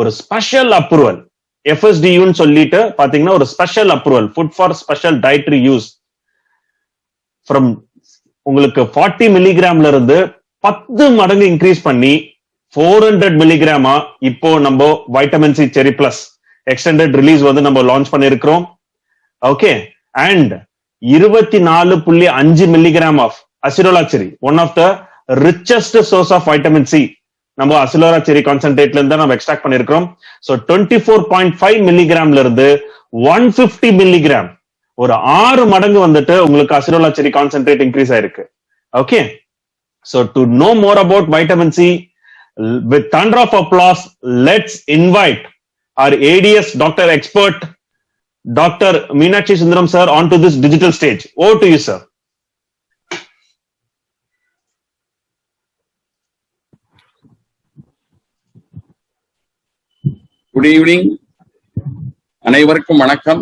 ஒரு special approval FSDUன்னு சொல்லிட்டு பாத்தீங்கன்னா ஒரு special approval food for special dietary use from உங்களுக்கு 40 மில்லிகிராம்ல இருந்து 10 மடங்கு இன்க்ரீஸ் பண்ணி 400 மில்லிகிராமா இப்போ நம்ம vitamin C cherry plus extended release வந்து நம்ம லான்ச் பண்ணிருக்கிறோம். Okay, and 24.5 milligram of acerola cherry, one of the richest source of vitamin C நம்ம அசிலோரா செரி கான்சென்ட்ரேட்ல இருந்து நம்ம எக்ஸ்ட்ராக்ட் பண்ணிருக்கிறோம். சோ 24.5 மில்லிகிராம்ல இருந்து 150 மில்லிகிராம், ஒரு 6 மடங்கு வந்துட்டு உங்களுக்கு அசிலோரா செரி கான்சென்ட்ரேட் இன்க்ரீஸ் ஆயிருக்கு. Okay, so to know more about vitamin C, with thunder of applause, let's invite our ADS doctor expert, Dr. Meenakshi Sundaram sir, onto this digital stage. Over to you, sir. Good evening. அனைவருக்கும் வணக்கம்.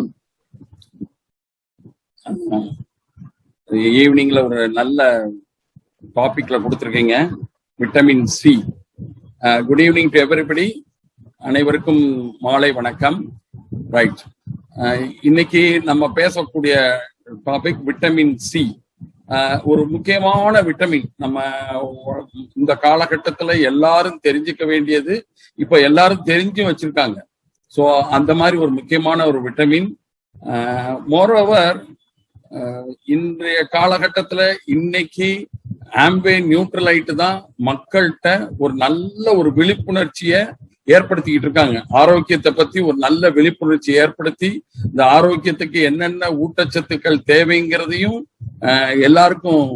ஈவினிங்ல ஒரு நல்ல டாபிக்ல கொடுத்திருக்கீங்க, vitamin C. Good evening to everybody. அனைவருக்கும் மாலை வணக்கம். ரைட், இன்னைக்கு நம்ம பேசக்கூடிய டாபிக் விட்டமின் சி. ஒரு முக்கியமான விட்டமின், நம்ம இந்த காலகட்டத்துல எல்லாரும் தெரிஞ்சுக்க வேண்டியது, இப்ப எல்லாரும் தெரிஞ்சு வச்சிருக்காங்க. ஸோ அந்த மாதிரி ஒரு முக்கியமான ஒரு விட்டமின். மோரோவர் இன்றைய காலகட்டத்துல இன்னைக்கு ஆம்பே நியூட்ரலைட் தான் மக்கள்கிட்ட ஒரு நல்ல ஒரு விழிப்புணர்ச்சியை ஏற்படுத்திக்கிட்டு இருக்காங்க. ஆரோக்கியத்தை பத்தி ஒரு நல்ல விழிப்புணர்ச்சி ஏற்படுத்தி இந்த ஆரோக்கியத்துக்கு என்னென்ன ஊட்டச்சத்துக்கள் தேவைங்கிறதையும் எல்லாருக்கும்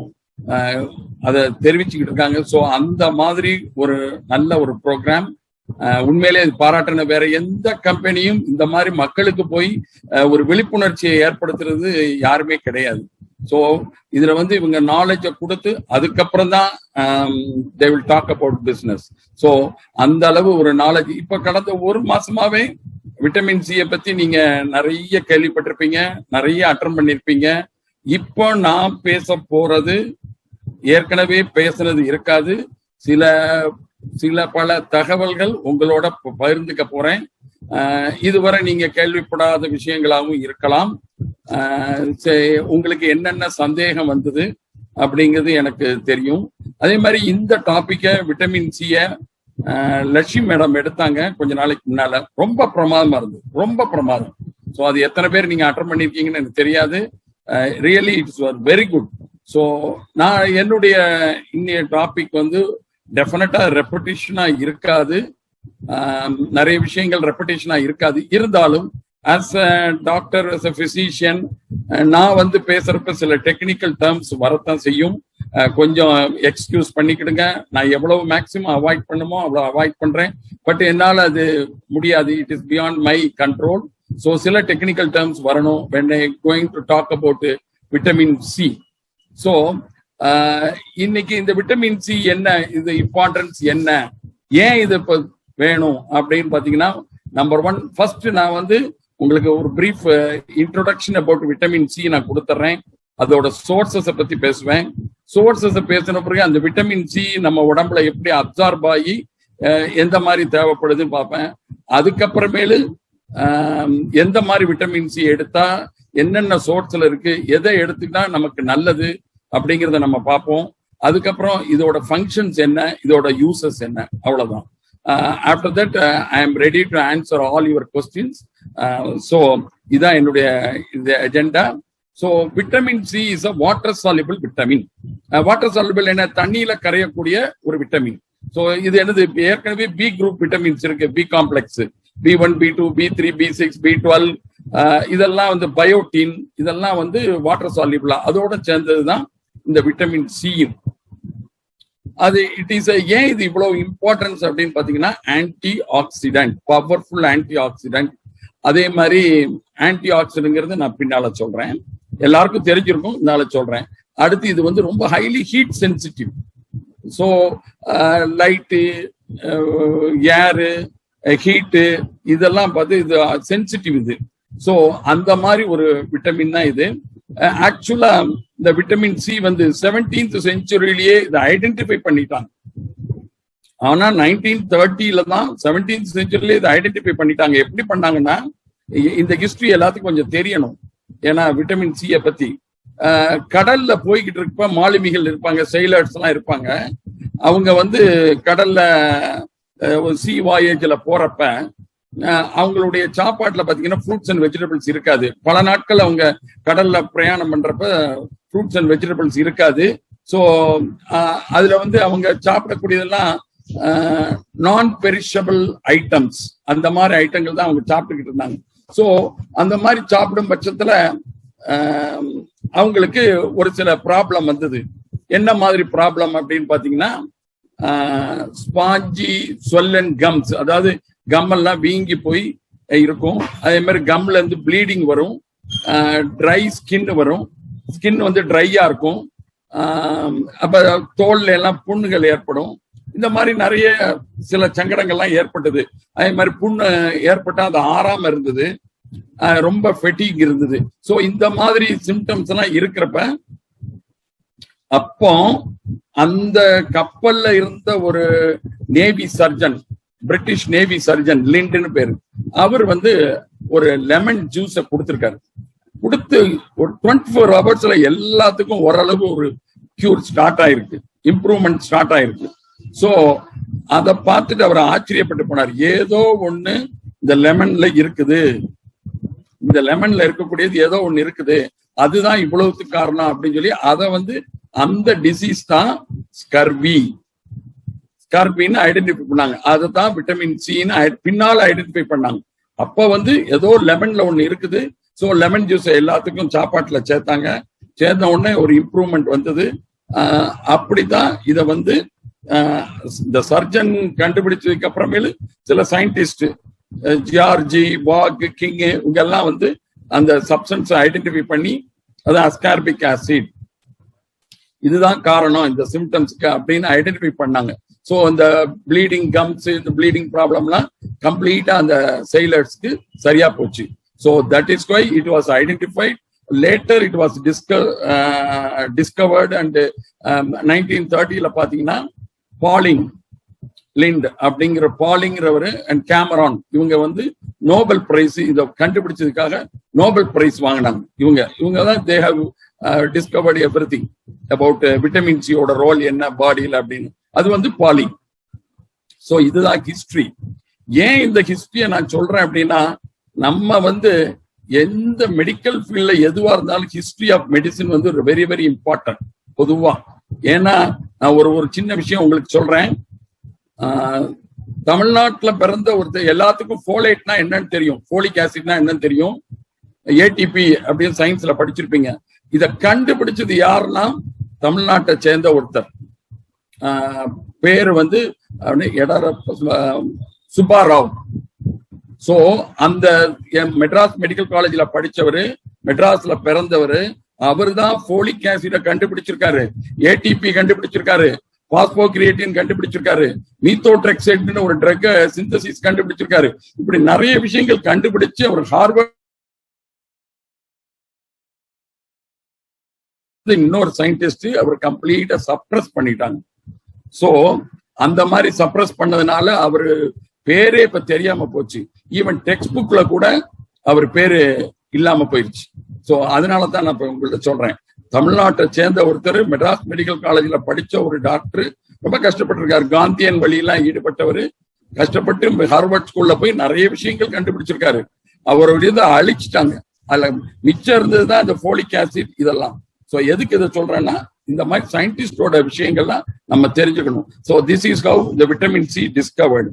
அதை தெரிவிச்சுக்கிட்டு இருக்காங்க. ஸோ அந்த மாதிரி ஒரு நல்ல ஒரு ப்ரோக்ராம். உண்மையிலே பாராட்டின வேற எந்த கம்பெனியும் இந்த மாதிரி மக்களுக்கு போய் ஒரு விழிப்புணர்ச்சியை ஏற்படுத்துறது யாருமே கிடையாது. ஸோ இதுல வந்து இவங்க நாலேஜை கொடுத்து அதுக்கப்புறம் தான் they will talk about business. So அந்த அளவு ஒரு நாலேஜ். இப்ப கடந்த ஒரு மாசமாவே விட்டமின் சியை பத்தி நீங்க நிறைய கேள்விப்பட்டிருப்பீங்க, நிறைய அட்டன் பண்ணிருப்பீங்க. இப்போ நான் பேச போறது ஏற்கனவே பேசுனது இருக்காது. சில பல தகவல்கள் உங்களோட பகிர்ந்துக்க போறேன். இதுவரை நீங்க கேள்விப்படாத விஷயங்களாகவும் இருக்கலாம். உங்களுக்கு என்னென்ன சந்தேகம் வந்தது அப்படிங்கிறது எனக்கு தெரியும். அதே மாதிரி இந்த டாபிக்க விட்டமின் சிய லட்சுமி மேடம் எடுத்தாங்க கொஞ்ச நாளைக்கு முன்னால. ரொம்ப பிரமாதமா இருந்தது, ரொம்ப பிரமாதம். ஸோ அது எத்தனை பேர் நீங்க அட்டன் பண்ணிருக்கீங்கன்னு எனக்கு தெரியாது. Really it's very good. So நான் என்னுடைய இன்னைய டாபிக் வந்து டெஃபினட்டா ரெப்படிஷனா இருக்காது. நிறைய விஷயங்கள் ரெப்படிஷனா இருக்காது. இருந்தாலும் as a doctor, as a physician, நான் வந்து பேசுறப்ப சில டெக்னிக்கல் டேர்ம்ஸ் வரத்தான் செய்யும். கொஞ்சம் எக்ஸ்கியூஸ் பண்ணிக்கிடுங்க. நான் எவ்வளவு மேக்சிமம் அவாய்ட் பண்ணுமோ அவ்வளவு அவாய்ட் பண்றேன். பட் என்னால் அது முடியாது. It is beyond my control. So சில டெக்னிக்கல் டேர்ம்ஸ் வரணும் when I going to talk about vitamin C. So இன்னைக்கு இந்த விட்டமின் சி என்ன, இது இம்பார்ட்டன்ஸ் என்ன, ஏன் இது இப்போ வேணும் அப்படின்னு பாத்தீங்கன்னா, நம்பர் ஒன், ஃபர்ஸ்ட் நான் வந்து உங்களுக்கு ஒரு brief introduction about vitamin C நான் கொடுத்துட்றேன். அதோட சோர்சஸை பத்தி பேசுவேன். சோர்சஸை பேசின பிறகு அந்த விட்டமின் சி நம்ம உடம்புல எப்படி அப்சார்ப் ஆகி எந்த மாதிரி தேவைப்படுதுன்னு பார்ப்பேன். அதுக்கப்புறமேலு எந்த மாதிரி விட்டமின் சி எடுத்தா என்னென்ன சோர்ஸ்ல இருக்கு, எதை எடுத்துக்கிட்டா நமக்கு நல்லது அப்படிங்கிறத நம்ம பார்ப்போம். அதுக்கப்புறம் இதோட ஃபங்க்ஷன்ஸ் என்ன, இதோட யூசஸ் என்ன, அவ்வளவுதான். After that I am ready to answer all your questions. So இதான் என்னுடைய இந்த agenda. So vitamin C is a water soluble vitamin. Water soluble என்ன, தண்ணியில கரையக்கூடிய ஒரு விட்டமின். ஸோ இது என்னது, ஏற்கனவே பி குரூப் விட்டமின்ஸ் இருக்கு, B complex, B1, B2, B3, B6, B12, இதெல்லாம் வந்து பயோட்டின், இதெல்லாம் வந்து வாட்டர் சால்யுபிளா அதோட சேர்ந்ததுதான் இந்த விட்டமின் சியும். அது இட் இஸ் ஏன் இது இவ்வளவு இம்பார்ட்டன்ஸ் அப்படின்னு பாத்தீங்கன்னா, anti accident, powerful anti accident. அதே மாதிரி ஆன்டி ஆக்சிடென்ட்ங்கிறது நான் பின்னால சொல்றேன், எல்லாருக்கும் தெரிஞ்சிருக்கும், இதனால சொல்றேன். அடுத்து இது வந்து ரொம்ப highly heat sensitive. So light, air, heat, இதெல்லாம் பார்த்து இது சென்சிட்டிவ் இது. ஸோ அந்த மாதிரி ஒரு விட்டமின் தான் இது. ஆக்சுவலா இந்த விட்டமின் சி வந்து 17th செஞ்சுரியிலேயே இதை ஐடென்டிஃபை பண்ணிட்டாங்க. ஆனா 1930 தான் 17th செஞ்சுரியில இதை ஐடென்டிஃபை பண்ணிட்டாங்க. எப்படி பண்ணாங்கன்னா, இந்த ஹிஸ்டரி எல்லாத்துக்கும் கொஞ்சம் தெரியணும். ஏன்னா விட்டமின் சியை பத்தி கடல்ல போய்கிட்டு இருப்ப மாலுமிகள் இருப்பாங்க, செயிலர்ஸ் எல்லாம் இருப்பாங்க. அவங்க வந்து கடல்ல சி வாயேஜ்ல போறப்ப அவங்களுடைய சாப்பாட்டுல பாத்தீங்கன்னா ஃப்ரூட்ஸ் அண்ட் வெஜிடபிள்ஸ் இருக்காது. பல நாட்கள் அவங்க கடல்ல பிரயாணம் பண்றப்ப ஃப்ரூட்ஸ் அண்ட் வெஜிடபிள்ஸ் இருக்காது. ஸோ அதுல வந்து அவங்க சாப்பிடக்கூடியதெல்லாம் நான் பெரிஷபிள் ஐட்டம்ஸ், அந்த மாதிரி ஐட்டங்கள் தான் அவங்க சாப்பிட்டுக்கிட்டு இருந்தாங்க. ஸோ அந்த மாதிரி சாப்பிடும் பட்சத்துல அவங்களுக்கு ஒரு சில ப்ராப்ளம் வந்தது. என்ன மாதிரி ப்ராப்ளம் அப்படின்னு பாத்தீங்கன்னா, ஸ்பாஞ்சி ஸ்வெல்லன் கம்ஸ், அதாவது கம் எல்லாம் வீங்கி போய் இருக்கும். அதே மாதிரி கம்ல இருந்து ப்ளீடிங் வரும், ட்ரை ஸ்கின் வரும், ஸ்கின் வந்து ட்ரையா இருக்கும். அப்ப தோல்ல எல்லாம் புண்ணுகள் ஏற்படும். இந்த மாதிரி நிறைய சில சங்கடங்கள்லாம் ஏற்பட்டது. அதே மாதிரி புண்ணு ஏற்பட்டா அது ஆறாம இருந்தது, ரொம்ப ஃபெட்டிக் இருந்தது. சோ இந்த மாதிரி சிம்டம்ஸ் எல்லாம் இருக்கிறப்ப அப்போ அந்த கப்பல்ல இருந்த ஒரு navy surgeon, British navy surgeon லிண்ட்னு பேரு, அவர் வந்து ஒரு லெமன் ஜூஸ கொடுத்திருக்காரு. கொடுத்து ஒரு 24 ஹவர்ஸ்ல எல்லாத்துக்கும் ஓரளவு ஒரு கியூர் ஸ்டார்ட் ஆயிருக்கு, இம்ப்ரூவ்மெண்ட் ஸ்டார்ட் ஆயிருக்கு. சோ அதை பார்த்துட்டு அவர் ஆச்சரியப்பட்டு போனார். ஏதோ ஒண்ணு இந்த லெமன்ல இருக்குது, இந்த லெமன்ல இருக்கக்கூடியது ஏதோ ஒண்ணு இருக்குது, அதுதான் இவ்வளவுக்கு காரணம் அப்படின்னு சொல்லி அதை வந்து அந்த டிசீஸ் தான் ஸ்கர்வின்னு ஐடென்டிஃபை பண்ணாங்க. அதை தான் விட்டமின் சின்னு பின்னால ஐடென்டிஃபை பண்ணாங்க. அப்ப வந்து ஏதோ லெமன்ல ஒண்ணு இருக்குது. ஸோ லெமன் ஜூஸ் எல்லாத்துக்கும் சாப்பாட்டுல சேர்த்தாங்க. சேர்ந்த உடனே ஒரு இம்ப்ரூவ்மெண்ட் வந்தது. அப்படிதான் இதை வந்து இந்த சர்ஜன் கண்டுபிடிச்சதுக்கு அப்புறமேலு சில சயின்டிஸ்ட் ஜியார்ஜி, வாக், கிங் இவங்க எல்லாம் வந்து அந்த சப்ஸ்டன்ஸ் ஐடென்டிஃபை பண்ணி அது அஸ்கார்பிக் ஆசிட், இதுதான் காரணம் இந்த சிம்டம்ஸ்க்கு அப்படின்னு ஐடென்டிஃபை பண்ணாங்க. ஸோ இந்த ப்ளீடிங் கம்ஸ், இந்த ப்ளீடிங் ப்ராப்ளம்லாம் கம்ப்ளீட்டா அந்த செயிலர்ஸ்க்கு சரியா போச்சு. So that is why it was identified. Later it was discovered and 1930 பாத்தீங்கன்னா பாலிங் லிண்ட் அப்படிங்கிற பாலிங்கிறவர் அண்ட் கேமரான் இவங்க வந்து நோபல் பிரைஸ் இதை கண்டுபிடிச்சதுக்காக நோபல் பிரைஸ் வாங்கினாங்க. இவங்க தான் they have discovered everything about vitamin சியோட ரோல் என்ன பாடியில் அப்படின்னு. அது வந்து பாலிங். ஸோ இதுதான் ஹிஸ்டரி. ஏன் இந்த ஹிஸ்டரியை நான் சொல்றேன் அப்படின்னா, நம்ம வந்து எந்த மெடிக்கல் ஃபீல்ட்ல எதுவா இருந்தாலும் ஹிஸ்டரி ஆஃப் மெடிசின் வந்து வெரி வெரி இம்பார்ட்டன்ட் பொதுவா. ஏன்னா நான் ஒரு சின்ன விஷயம் உங்களுக்கு சொல்றேன். தமிழ்நாட்டுல பிறந்த ஒருத்தர் எல்லாத்துக்கும் ஃபோலேட்னா என்னன்னு தெரியும், ஃபோலிக் ஆசிட்னா என்னன்னு தெரியும், ஏடிபி அப்படின்னு சயின்ஸ்ல படிச்சிருப்பீங்க. இத கண்டுபிடிச்சது யாருன்னா தமிழ்நாட்டை சேர்ந்த ஒருத்தர். பேரு வந்து சுப்பாராவ். சோ அந்த மெட்ராஸ் மெடிக்கல் காலேஜ்ல படிச்சவரு, மெட்ராஸ்ல பிறந்தவரு, அவர் தான் ஃபோலிக் ஆசிட கண்டுபிடிச்சிருக்காரு, ஏடிபி கண்டுபிடிச்சிருக்காரு, பாஸ்போகிரியேட்டின் கண்டுபிடிச்சிருக்காரு, மீத்தோட்ரெக்சைட்னு ஒரு ட்ரக் சிந்தசிஸ் கண்டுபிடிச்சிருக்காரு. இப்படி நிறைய விஷயங்கள் கண்டுபிடிச்சு அவர் ஹார்வர்ட் இன்னொரு சயின்டிஸ்ட் அவர் கம்ப்ளீட்டா சப்ரஸ் பண்ணிட்டாங்க. சோ அந்த மாதிரி சப்ரஸ் பண்ணதுனால அவரு பேரே இப்ப தெரியாம போச்சு. ஈவன் டெக்ஸ்ட் புக்ல கூட அவர் பேரு இல்லாம போயிருச்சு. சோ அதனாலதான் நான் இப்ப உங்கள்ட்ட சொல்றேன். தமிழ்நாட்டை சேர்ந்த ஒருத்தர் மெட்ராஸ் மெடிக்கல் காலேஜ்ல படிச்ச ஒரு டாக்டர் ரொம்ப கஷ்டப்பட்டிருக்காரு. காந்தியன் வழியெல்லாம் ஈடுபட்டவர், கஷ்டப்பட்டு ஹார்வர்ட் ஸ்கூல்ல போய் நிறைய விஷயங்கள் கண்டுபிடிச்சிருக்காரு. அவருடைய இதை அழிச்சிட்டாங்க. அதுல மிச்சம் இருந்ததுதான் இந்த ஃபோலிக் ஆசிட் இதெல்லாம். சோ எதுக்கு இதை சொல்றேன்னா, இந்த மாதிரி சயின்டிஸ்டோட விஷயங்கள்லாம் நம்ம தெரிஞ்சுக்கணும். So this is how the vitamin C discovered.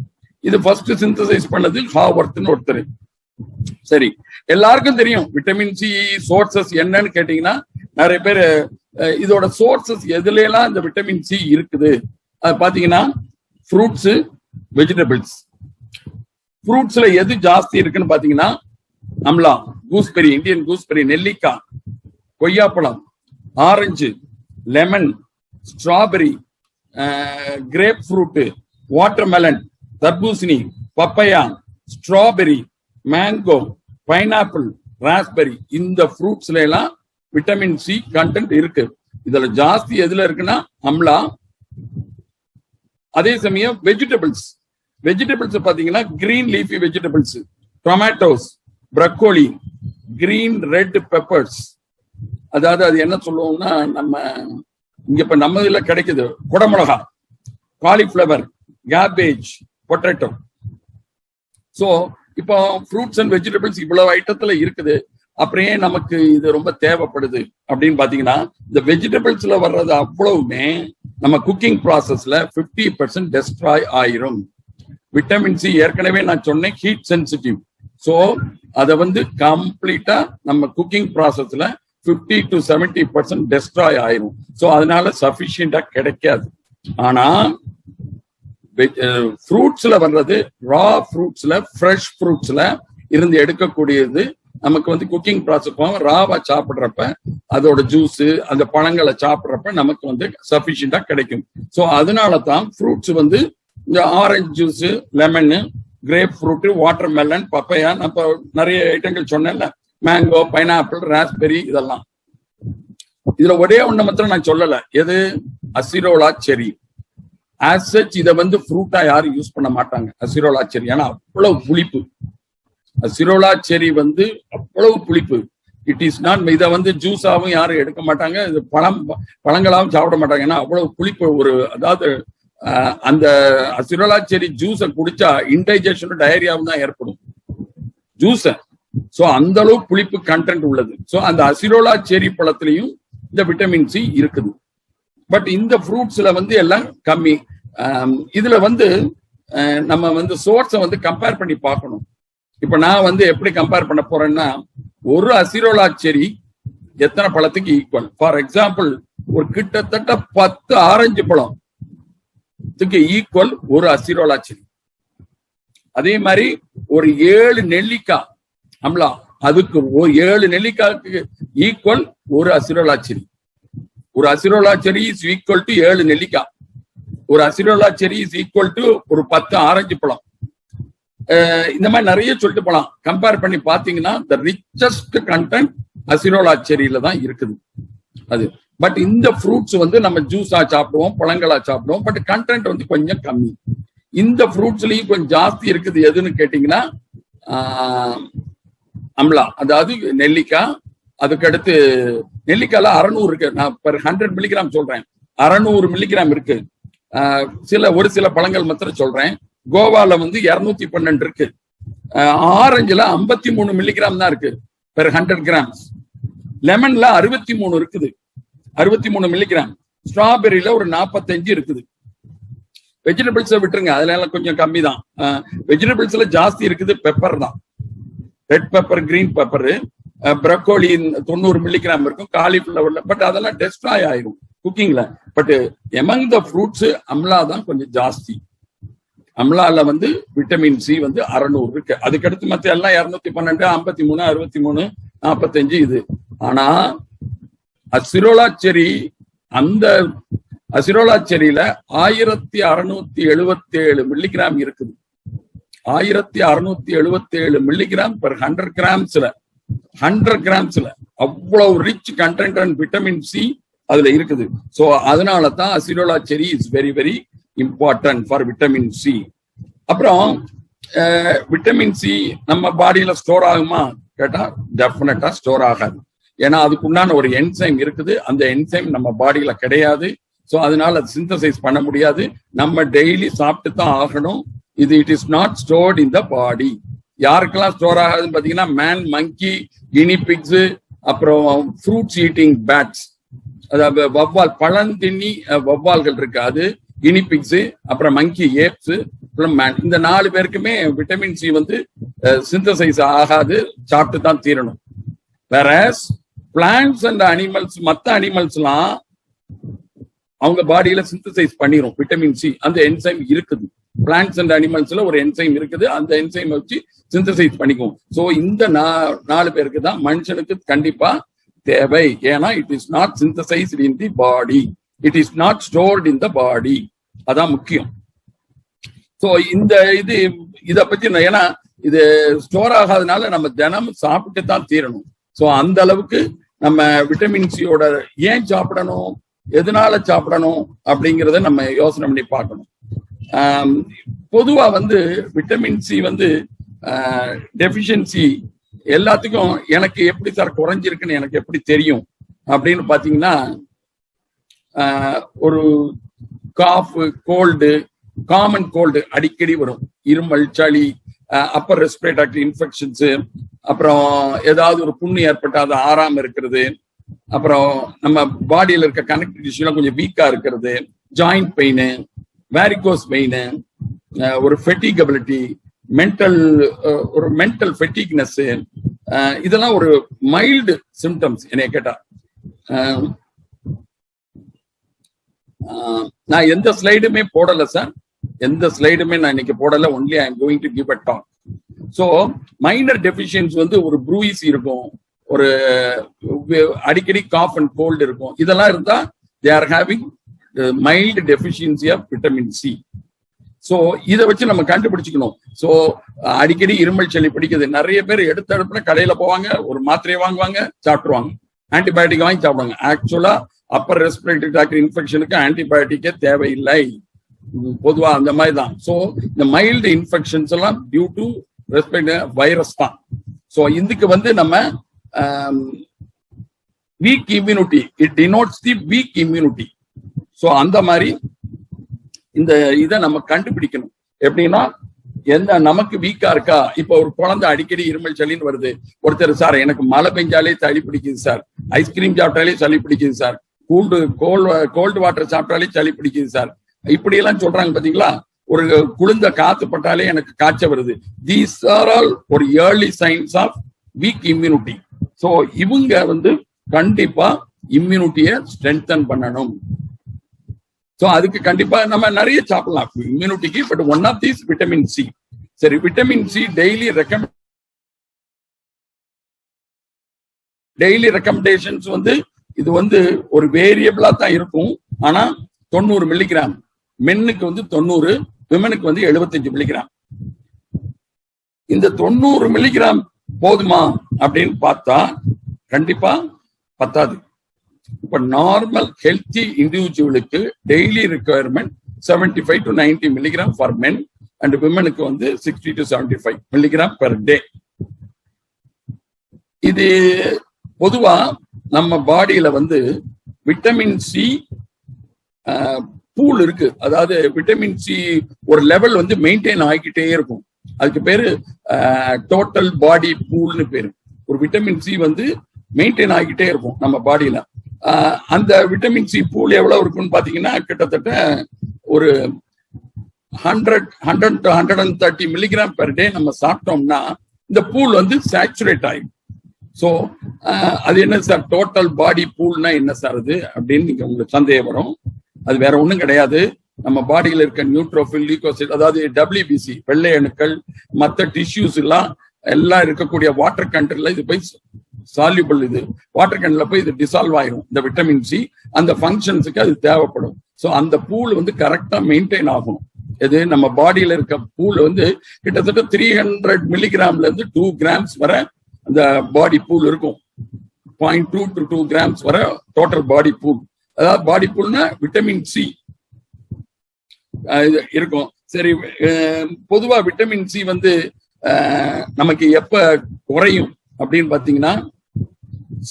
இது ஃபர்ஸ்ட் சிந்தசைஸ் பண்ணது ஹாவர்ட்னு ஒருத்தர். சரி, எல்லாருக்கும் தெரியும் விட்டமின் சி சோர்சஸ் என்னன்னு கேட்டீங்கன்னா, நிறைய பேர் இதோட சோர்சஸ் எதுல எல்லாம் இந்த விட்டமின் சி இருக்குது அது பாத்தீங்கன்னா, ஃப்ரூட்ஸ், வெஜிடபிள்ஸ். ஃப்ரூட்ஸ்ல எது ஜாஸ்தி இருக்குன்னு பாத்தீங்கன்னா, அம்லா, கூஸ்பெரி, இந்தியன் கூஸ்பெரி, நெல்லிக்காய், கொய்யாப்பழம், orange, lemon, strawberry, grapefruit, watermelon, தர்பூசணி, papaya, strawberry, mango, pineapple, raspberry, இந்த ஃப்ரூட்ஸ்ல எல்லாம் விட்டமின் சி கண்டென்ட் இருக்கு. இதுல ஜாஸ்தி எதுல இருக்குன்னா அம்லா, அதே சமயம் வெஜிடபிள்ஸ் பாத்தீங்கன்னா green leafy vegetables, tomatoes, broccoli, green red peppers, அதாவது அது என்ன சொல்லுவோம்னா நம்ம இங்க இப்ப நம்ம இதுல கிடைக்குது குடமிளகா, காலிஃபிளவர், கேபேஜ், பொட்டேட்டோ. சோ இப்போ ஃப்ரூட்ஸ் அண்ட் வெஜிடபிள்ஸ் இவ்வளவு ஐட்டத்துல இருக்குது. அப்புறம் ஏன் நமக்கு இது ரொம்ப தேவைப்படுது அப்படின்னு பாத்தீங்கன்னா, இந்த வெஜிடபிள்ஸ்ல வர்றது அவ்வளவுமே நம்ம குக்கிங் ப்ராசஸ்ல 50% டெஸ்ட்ராய் ஆயிரும். விட்டமின் சி ஏற்கனவே நான் சொன்னேன் ஹீட் சென்சிட்டிவ். சோ அதை கம்ப்ளீட்டா நம்ம குக்கிங் ப்ராசஸ்ல 50 to 70% டெஸ்ட்ராய் ஆயிரும். சோ அதனால சஃபிஷியண்டா கிடைக்காது. ஆனா ஃப்ரூட்ஸ்ல வர்றது ரா ஃப்ரூட்ஸ்ல, ஃப்ரெஷ் ஃப்ரூட்ஸ்ல இருந்து எடுக்கக்கூடியது நமக்கு குக்கிங் ப்ராசஸ் ராவா சாப்பிடுறப்ப அதோட ஜூஸ், அந்த பழங்களை சாப்பிடுறப்ப நமக்கு சஃபிஷியண்டா கிடைக்கும். சோ அதனால தான் ஃப்ரூட்ஸ் இந்த orange juice, lemon, grapefruit, watermelon, papaya, நம்ம நிறைய ஐட்டங்கள் சொன்னேன்ல, மேங்கோ, பைனாப்பிள், ராஸ்பெரி, இதெல்லாம். இதுல ஒரே ஒண்ணு மாத்திரம் நான் சொல்லல, எது? அசிரோலா செரி. ஆஸ் சச் இதை ஃப்ரூட்டா யாரும் யூஸ் பண்ண மாட்டாங்க அசிரோலா செரி. ஏன்னா அவ்வளவு புளிப்பு. அசிரோலா செரி அவ்வளவு புளிப்பு. It is not. இதை ஜூஸாவும் யாரும் எடுக்க மாட்டாங்க, இது பழங்களாவும் சாப்பிட மாட்டாங்க. ஏன்னா அவ்வளவு புளிப்பு. அதாவது அந்த அசிரோலா செரி ஜூஸை குடிச்சா இன்டைஜஷனும் டயரியாவும் தான் ஏற்படும் ஜூஸ. சோ அந்த அளவு புளிப்பு கண்டென்ட் உள்ளது. சோ அந்த அசிரோலா செரி பழத்திலையும் இந்த விட்டமின் சி இருக்குது. பட் இந்த ஃப்ரூட்ஸ்ல எல்லாம் கம்மி. இதுல நம்ம சோர்ஸை கம்பேர் பண்ணி பார்க்கணும். இப்ப நான் எப்படி கம்பேர் பண்ண போறேன்னா, ஒரு அசிரோலா செரி எத்தனை பழத்துக்கு ஈக்குவல்? ஃபார் எக்ஸாம்பிள், ஒரு கிட்டத்தட்ட 10 ஆரஞ்சு பழத்துக்கு ஈக்குவல் ஒரு அசிரோலா செரி. அதே மாதிரி ஒரு 7 நெல்லிக்காய் அம்லா, அதுக்கு 7 நெல்லிக்காய்க்கு ஈக்குவல் ஒரு அசிரோலா செரி. ஒரு அசிரோலா செரி இஸ் ஈக்குவல் டு 7 நெல்லிக்காய். ஒரு அசிரோலா செரி இஸ் ஈக்குவல் டு ஒரு 10 ஆரஞ்சு பழம். இந்த மாதிரி நிறைய சொல்லிட்டு போலாம். கம்பேர் பண்ணி பாத்தீங்கன்னா த ரிச்சஸ்ட் கண்டென்ட் அசிரோலா செரியில தான் இருக்குது அது. பட் இந்த ஃப்ரூட்ஸ் நம்ம ஜூஸா சாப்பிடுவோம், பழங்களா சாப்பிடுவோம். பட் கண்டென்ட் கொஞ்சம் கம்மி. இந்த ஃப்ரூட்ஸ்லயும் கொஞ்சம் ஜாஸ்தி இருக்குது. எதுன்னு கேட்டீங்கன்னா அம்லா, அதாவது நெல்லிக்காய். அதுக்கடுத்து நெல்லிக்காய்ல 600 இருக்கு. நான் 100 மில்லிகிராம் சொல்றேன், 600 மில்லிகிராம் இருக்கு. ஒரு சில பழங்கள் மாத்திரம் சொல்றேன். கோவால 212 இருக்கு. ஆரஞ்சுல 53 மில்லிகிராம் தான் இருக்கு பெர் 100 கிராம்ஸ். லெமன்ல 63 இருக்குது, 63 மில்லிகிராம். ஸ்ட்ராபெரியில ஒரு 45 இருக்குது. வெஜிடபிள்ஸை விட்டுருங்க, அதுல எல்லாம் கொஞ்சம் கம்மி தான். வெஜிடபிள்ஸ்ல ஜாஸ்தி இருக்குது பெப்பர் தான். Red pepper, green pepper, broccoli 90 milligram இருக்கும், காலிஃபிளவர்ல. பட் அதெல்லாம் டெஸ்ட்ராய் ஆயிரும் குக்கிங்ல. But among the fruits amla தான் கொஞ்சம் ஜாஸ்தி. அம்லால விட்டமின் சி 600 இருக்கு. அதுக்கடுத்து மத்த எல்லாம் 212, 53, 63, 45 இது. ஆனா அசிரோலா செரி, அந்த அசிரோலா செரியில 1677 மில்லிகிராம் இருக்குது. 1677 மில்லிகிராம் பெர் 100 கிராம்ஸ்ல. 100 கிராம்ஸ்ல அவ்வளவு rich content and vitamin C அதுல இருக்குது. சோ அதனால தான் அசிரோலா செரி is very very important for vitamin C. அப்புறம் விட்டமின் சி நம்ம பாடியில ஸ்டோர் ஆகுமா கேட்டா டெஃபினட்டா ஸ்டோர் ஆகாது. ஏன்னா அதுக்குண்டான ஒரு என்சைம் இருக்குது. அந்த என்சைம் நம்ம பாடியில கிடையாது. சோ அதனால அது சிந்தசைஸ் பண்ண முடியாது. நம்ம டெய்லி சாப்பிட்டு தான் ஆகணும். It is not stored in the body. யாருக்கெல்லாம் ஸ்டோர் ஆகாதுன்னு பாத்தீங்கன்னா மேன், மங்கி, கினி பிக்ஸ், அப்புறம் ஃப்ரூட்ஸ் ஈட்டிங் பேட்ஸ், அதாவது வவ்வால், பழந்தின்னி வவ்வால்கள் இருக்கு, அது கினி பிக்ஸ், அப்புறம் மங்கி, ஏப்ஸ், அப்புறம் மேன். இந்த 4 பேருக்குமே விட்டமின் சி சிந்தசைஸ் ஆகாது, சாப்பிட்டு தான் தீரணும். வேற பிளான்ட்ஸ் அண்ட் அனிமல்ஸ், மற்ற அனிமல்ஸ்லாம் அவங்க பாடியில சிந்தசைஸ் பண்ணிரும் விட்டமின் சி. அந்த என்சைம் இருக்குது. பிளான்ட்ஸ் அண்ட் அனிமல்ஸ்ல ஒரு என்சைம் இருக்குது. அந்த என்சைம் வச்சு சிந்தசைஸ் பண்ணிக்கும். சோ இந்த 4 பேருக்கு தான் மனுஷனுக்கு கண்டிப்பா தேவை. ஏன்னா it is not synthesized in the body, it is not stored in the body. அதான் முக்கியம். சோ இத பத்தி ஏன்னா இது ஸ்டோர் ஆகாதனால நம்ம தினமும் சாப்பிட்டு தான் தீரணும். சோ அந்த அளவுக்கு நம்ம விட்டமின் சியோட ஏன் சாப்பிடணும், எதனால சாப்பிடணும் அப்படிங்கறத நம்ம யோசனை பண்ணி பார்க்கணும். பொதுவா வந்து விட்டமின் சி வந்து டெபிஷியன்சி எல்லாத்துக்கும் எனக்கு எப்படி சார் குறைஞ்சிருக்குன்னு எனக்கு எப்படி தெரியும் அப்படின்னு பாத்தீங்கன்னா, ஒரு காஃப், கோல்டு, காமன் கோல்டு அடிக்கடி வரும், இருமல், சளி, அப்பர் ரெஸ்பிரேட்டரி இன்ஃபெக்ஷன்ஸ், அப்புறம் ஏதாவது ஒரு புண்ணு ஏற்பட்டு அது ஆறாம இருக்கிறது, அப்புறம் நம்ம பாடியில இருக்க கனெக்டிவ் டிஷ்யூலாம் கொஞ்சம் வீக்கா இருக்கிறது, ஜாயிண்ட் பெயின், வேரிகோஸ் பெயின், ஒரு ஃபெட்டிகபிலிட்டி, ஒரு மென்டல் ஃபெட்டிக்னஸ், இதெல்லாம் ஒரு மைல்டு சிம்டம்ஸ் என்னைய கேட்டா. நான் எந்த ஸ்லைடுமே போடல சார், எந்த ஸ்லைடுமே நான் இன்னைக்கு போடல. Only I am going to give a talk. So minor deficiency வந்து ஒரு ப்ரூயிஸ் இருக்கும், ஒரு அடிக்கடி காஃப் அண்ட் கோல்டு இருக்கும். இதெல்லாம் இருந்தா they are having mild deficiency of vitamin C. So இதை வச்சு நம்ம கண்டுபிடிச்சிக்கணும். ஸோ அடிக்கடி இருமல் சளி பிடிக்குது, நிறைய பேர் எடுத்த எடுப்புல கடையில போவாங்க, ஒரு மாத்திரையை வாங்குவாங்க, சாப்பிட்டுருவாங்க, ஆன்டிபயோட்டிக் வாங்கி சாப்பிடுவாங்க. ஆக்சுவலா அப்பர் ரெஸ்பிரேட்டரி ட்ராக்ட் இன்ஃபெக்ஷனுக்கு ஆன்டிபயோட்டிக்கே தேவையில்லை, பொதுவா அந்த மாதிரி தான். ஸோ இந்த மைல்டு இன்ஃபெக்ஷன்ஸ் எல்லாம் டியூ டு ரெஸ்பிரேட்டரி வைரஸ் தான். ஸோ இதுக்கு வந்து நம்ம week immunity, it denotes the week immunity. So அந்த மாதிரி இந்த இதை நம்ம கண்டுபிடிக்கணும். எப்படின்னா, எந்த நமக்கு வீக்கா இருக்கா, இப்ப ஒரு குழந்தை அடிக்கடி இருமல் சளின்னு வருது, ஒருத்தர் சார் எனக்கு மழை பெஞ்சாலே சளி பிடிக்குது சார், ஐஸ்கிரீம் சாப்பிட்டாலே சளி பிடிக்குது சார், கோல்டு வாட்டர் சாப்பிட்டாலே சளி பிடிக்குது சார், இப்படி எல்லாம் சொல்றாங்க பாத்தீங்களா. ஒரு குளிர்ந்த காத்து பட்டாலே எனக்கு காய்ச்சல் வருது. தீஸ் ஆர் ஆல் ஒரு early signs of weak immunity. So இவங்க வந்து கண்டிப்பா இம்யூனிட்டியை ஸ்ட்ரென்தன் பண்ணணும். ஸோ அதுக்கு கண்டிப்பா நம்ம நிறைய சாப்பிடலாம் இம்யூனிட்டிக்கு. But one of these vitamin C. சரி, விட்டமின் சி டெய்லி ரெக்கமெண்டேஷன்ஸ் வந்து இது வந்து ஒரு வேரியபிளா தான் இருக்கும். ஆனா 90 மில்லிகிராம், மென்னுக்கு வந்து 90, விமனுக்கு வந்து 75 மில்லிகிராம். இந்த 90 மில்லிகிராம் போதுமா அப்படின்னு பார்த்தா கண்டிப்பா பத்தாது. இப்ப நார்மல் ஹெல்த்தி இண்டிவிஜுவலுக்கு daily requirement 75 to 90 milligram for men and விமனுக்கு வந்து 60 to 75 மில்லிகிராம் பெர் டே. இது பொதுவா நம்ம பாடியில வந்து விட்டமின் சி பூல் இருக்கு. அதாவது விட்டமின் சி ஒரு லெவல் வந்து மெயின்டைன் ஆகிக்கிட்டே இருக்கும். அதுக்கு பேரு டோட்டல் பாடி பூல்னு பேரு. ஒரு விட்டமின் சி வந்து மெயின்டைன் ஆகிக்கிட்டே இருக்கும் நம்ம பாடியில. அந்த விட்டமின் சி பூல் எவ்வளவு இருக்குன்னு பாத்தீங்கன்னா கிட்டத்தட்ட ஒரு 100 to 130 மில்லிகிராம் பெர் டே நம்ம சாப்பிட்டோம்னா இந்த பூல் வந்து சேச்சுரேட் ஆகும். ஸோ அது என்ன சார் டோட்டல் பாடி பூல்னா என்ன சார் அது அப்படின்னு நீங்க உங்களுக்கு சந்தேகம் வரும். அது வேற ஒண்ணும் கிடையாது. நம்ம பாடியில இருக்க நியூட்ரோஃபில், லீகோசைட், அதாவது WBC, வெள்ளை அணுக்கள், மற்ற டிஷ்யூஸ் எல்லாம் இருக்கக்கூடிய வாட்டர் கண்டென்ட்ல இது போய் சால்யூபிள், இது வாட்டர் கண்டென்ட்ல போய் இது டிசால்வ் ஆயிரும். இந்த விட்டமின் சி அந்த ஃபங்க்ஷன்ஸுக்கு அது தேவைப்படும். ஸோ அந்த பூல் வந்து கரெக்டா மெயின்டைன் ஆகும். இது நம்ம பாடியில இருக்க பூல் வந்து கிட்டத்தட்ட 300 மில்லிகிராம்ல இருந்து 2 கிராம்ஸ் வரை அந்த பாடி பூல் இருக்கும். 0.2 to 2 கிராம்ஸ் வரை டோட்டல் பாடி பூல். அதாவது பாடி பூல்னா விட்டமின் சி இருக்கும். சரி, பொதுவா விட்டமின் சி வந்து நமக்கு எப்ப குறையும் அப்படின்னு பாத்தீங்கன்னா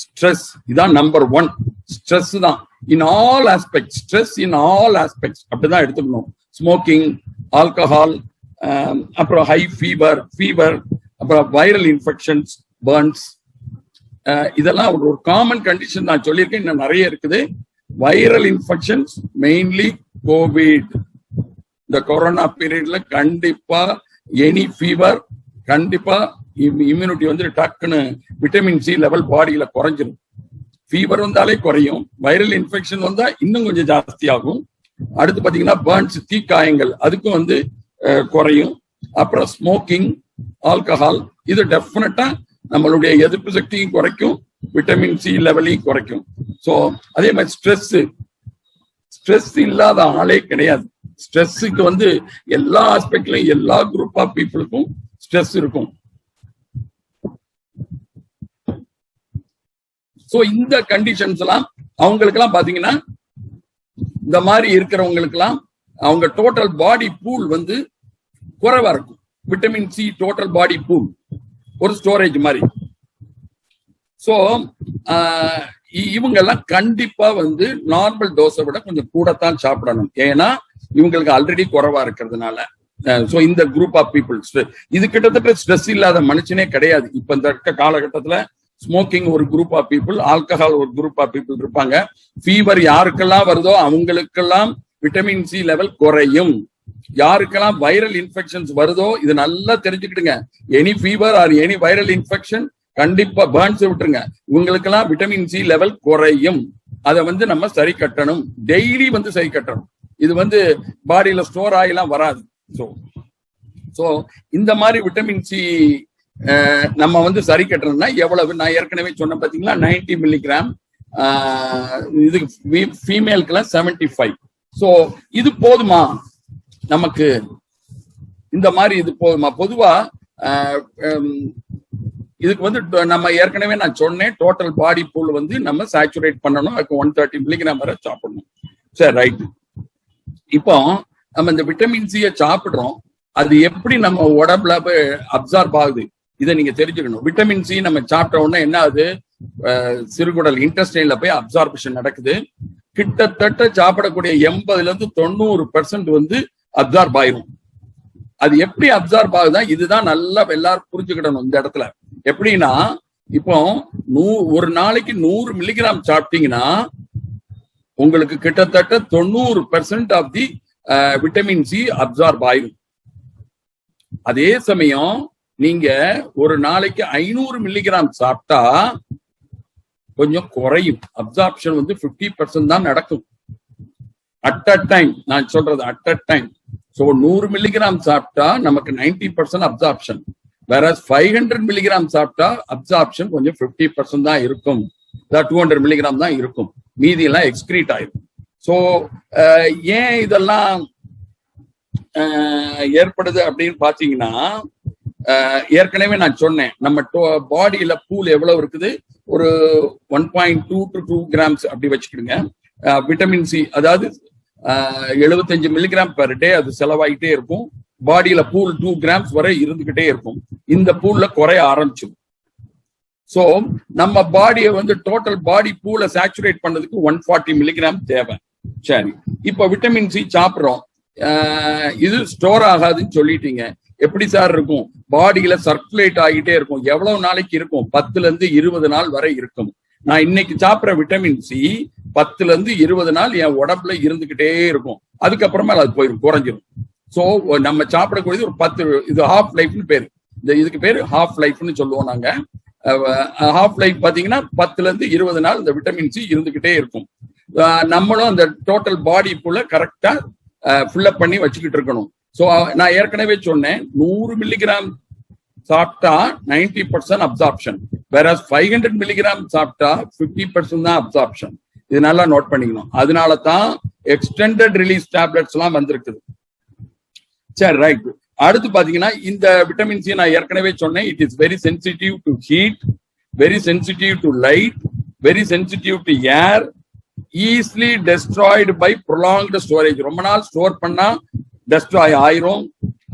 ஸ்ட்ரெஸ். இதான் நம்பர் 1. ஸ்ட்ரெஸ் தான் in all aspects. Stress in all aspects அப்படிதான் எடுத்துக்கணும். ஸ்மோக்கிங், ஆல்கஹால், அப்புறம் ஹை ஃபீவர், அப்புறம் வைரல் இன்ஃபெக்ஷன்ஸ், பர்ன்ஸ், இதெல்லாம் ஒரு காமன் கண்டிஷன் நான் சொல்லியிருக்கேன். இன்னும் நிறைய இருக்குது. Viral infections, mainly Covid. இந்த கொரோனா பீரியட்ல கண்டிப்பா எனி ஃபீவர், கண்டிப்பா இம்யூனிட்டி வந்து டக்குன்னு விட்டமின் சி லெவல் பாடியில குறைஞ்சிடும். ஃபீவர் வந்தாலே குறையும், வைரல் இன்ஃபெக்ஷன் வந்தா இன்னும் கொஞ்சம் ஜாஸ்தி ஆகும். அடுத்து பாத்தீங்கன்னா பர்ன்ஸ், தீக்காயங்கள், அதுக்கும் வந்து குறையும். அப்புறம் ஸ்மோக்கிங், ஆல்கஹால், இது டெஃபினட்டா நம்மளுடைய எதிர்ப்பு சக்தியும் குறைக்கும், விட்டமின் சி லெவலையும் குறைக்கும். ஸோ அதே மாதிரி ஸ்ட்ரெஸ் இல்லாத ஆளே கிடையாது. ஸ்ட்ரெஸ்ஸுக்கு வந்து எல்லா ஆஸ்பெக்ட்லயும் எல்லா குரூப் ஆஃப் பீப்புளுக்கும் ஸ்ட்ரெஸ் இருக்கும். ஸோ இந்த கண்டிஷன்ஸ் எல்லாம் அவங்களுக்கு எல்லாம் பாத்தீங்கன்னா, இந்த மாதிரி இருக்கிறவங்களுக்கு எல்லாம் அவங்க டோட்டல் பாடி பூல் வந்து குறைவா இருக்கும். விட்டமின் சி டோட்டல் பாடி பூல் ஒரு ஸ்டோரேஜ் மாதிரி. சோ இவங்க எல்லாம் கண்டிப்பா வந்து நார்மல் டோஸை விட கொஞ்சம் கூடத்தான் சாப்பிடணும். ஏன்னா இவங்களுக்கு ஆல்ரெடி குறைவா இருக்கிறதுனால. சோ இந்த குரூப் ஆஃப் பீப்புள், இது கிட்டத்தட்ட ஸ்ட்ரெஸ் இல்லாத மனுஷனே கிடையாது. இப்ப இந்த இருக்க காலகட்டத்துல ஸ்மோக்கிங் ஒரு குரூப் ஆஃப் பீப்புள், ஆல்கஹால் ஒரு குரூப் ஆஃப் பீப்புள் இருப்பாங்க. ஃபீவர் யாருக்கெல்லாம் வருதோ அவங்களுக்கெல்லாம் விட்டமின் சி லெவல் குறையும். யாருக்கெல்லாம் வைரல் இன்ஃபெக்ஷன்ஸ் வருதோ இது நல்லா தெரிஞ்சுக்கிடுங்க. Any fever or any viral infection கண்டிப்பா பேர்ன்ஸ் விட்டுருங்க. இவங்களுக்கெல்லாம் விட்டமின் சி லெவல் குறையும். அதை வந்து நம்ம சரி கட்டணும், டெய்லி வந்து சரி கட்டணும். இது வந்து பாடியில ஸ்டோர் ஆகிலாம் வராது. சோ இந்த மாதிரி விட்டமின் சி நம்ம வந்து சரி கட்டணும்னா எவ்வளவு, நான் ஏற்கனவே சொன்ன பாத்தீங்களா 90 மில்லிகிராம், இது ஃபீமேலுக்குலாம் 75. சோ இது போதுமா நமக்கு? இந்த மாதிரி இது போதுமா? பொதுவா இதுக்கு வந்து நம்ம ஏற்கனவே நான் சொன்னேன், டோட்டல் பாடி பூல் வந்து நம்ம சேச்சுரேட் பண்ணணும். அதுக்கு 130 மில்லிகிராம் வரை சாப்பிடணும். சரி, ரைட். இப்போ நம்ம இந்த விட்டமின் சியை சாப்பிடுறோம், அது எப்படி நம்ம உடம்புல அப்சார்ப் ஆகுது இதை நீங்க தெரிஞ்சுக்கணும். விட்டமின் சி நம்ம சாப்பிட்ட உடனே என்ன ஆகுது, சிறுகுடல் இன்டெஸ்டைன்ல போய் அப்சார்பேஷன் நடக்குது. கிட்டத்தட்ட சாப்பிடக்கூடிய 80% வந்து அப்சார்ப் ஆயிரும். அது எப்படி அப்சார்ப் ஆகுதான், இதுதான் நல்லா எல்லாரும் புரிஞ்சுக்கிடணும் இந்த இடத்துல. எப்படின்னா, இப்போ ஒரு நாளைக்கு 100 மில்லிகிராம் சாப்பிட்டீங்கன்னா உங்களுக்கு கிட்டத்தட்ட 90% of the vitamin C absorb ஆயிரும். அதே சமயம் நீங்க ஒரு நாளைக்கு 500 மில்லிகிராம் சாப்பிட்டா கொஞ்சம் குறையும். அப்சார்ப்ஷன் வந்து 50% தான் நடக்கும் அட் அ டைம். நான் சொல்றது at a time. So 100 milligram சாப்பிட்டா நமக்கு 90% அப்சார்ப்ஷன். வேற 500 மில்லிகிராம் சாப்பிட்டா அப்சார்ப்ஷன் கொஞ்சம் 50% தான் இருக்கும். 200 மில்லிகிராம் தான் இருக்கும், மீதி எல்லாம் எக்ஸ்கிரீட் ஆயிரும். சோ ஏன் இதெல்லாம் ஏற்படுது அப்படின்னு பாத்தீங்கன்னா, ஏற்கனவே நான் சொன்னேன், நம்ம பாடியில பூல் எவ்வளவு இருக்குது, ஒரு 1.2 to 2 கிராம்ஸ் அப்படி வச்சுக்கிடுங்க. விட்டமின் சி அதாவது 75 மில்லிகிராம் பெர் டே அது செலவாயிட்டே இருக்கும். பாடியில பூல் 2 கிராம்ஸ் வரை இருந்துகிட்டே இருக்கும். இந்த பூல்ல குறைய ஆரம்பிச்சிடும். சோ நம்ம பாடியை வந்து டோட்டல் பாடி பூல சேச்சுரேட் பண்ணதுக்கு 140 மில்லிகிராம் தேவை. சரி, இப்ப விட்டமின் சி சாப்பிடுறோம், இது ஸ்டோர் ஆகாதுன்னு சொல்லிட்டீங்க. எப்படி சார் இருக்கும்? பாடியில சர்க்குலேட் ஆகிட்டே இருக்கும். எவ்வளவு நாளைக்கு இருக்கும்? 10 to 20 நாள் வரை இருக்கும். நான் இன்னைக்கு சாப்பிட்ற விட்டமின் சி 10 to 20 நாள் என் உடம்புல இருந்துகிட்டே இருக்கும். அதுக்கப்புறமா அது போயிடும், குறைஞ்சிரும். சோ நம்ம சாப்பிடக்கூடியது ஒரு 10, இது ஹாஃப் லைஃப்னு பேரு. இதுக்கு பேரு ஹாஃப் லைஃப்னு சொல்லுவோம் நாங்க. ஹாஃப் லைஃப் பாத்தீங்கன்னா 10 to 20 நாள் இந்த விட்டமின் சி இருந்துகிட்டே இருக்கும். நம்மளும் அந்த டோட்டல் பாடிக்குள்ள கரெக்டா ஃபில்லப் பண்ணி வச்சுக்கிட்டு இருக்கணும். சோ நான் ஏற்கனவே சொன்னேன், 100 மில்லிகிராம் சாப்பிட்டா 90% அப்சார்ப்ஷன், வேற 500 மில்லிகிராம் சாப்பிட்டா 50% தான் அப்சார்ப்ஷன். இது நல்லா நோட் பண்ணிக்கணும். அதனால தான் எக்ஸ்டெண்டட் ரிலீஸ் டேப்லெட்ஸ் எல்லாம் வந்திருக்குது. சரி, ரைட். அடுத்து பாத்தீங்கன்னா, இந்த விட்டமின் சி நான் ஏற்கனவே சொன்னேன், it is very sensitive to heat, very sensitive to light, very sensitive to air, easily destroyed by prolonged storage. ரொம்ப நாள் ஸ்டோர் பண்ணா டெஸ்ட்ராய் ஆயிரும்.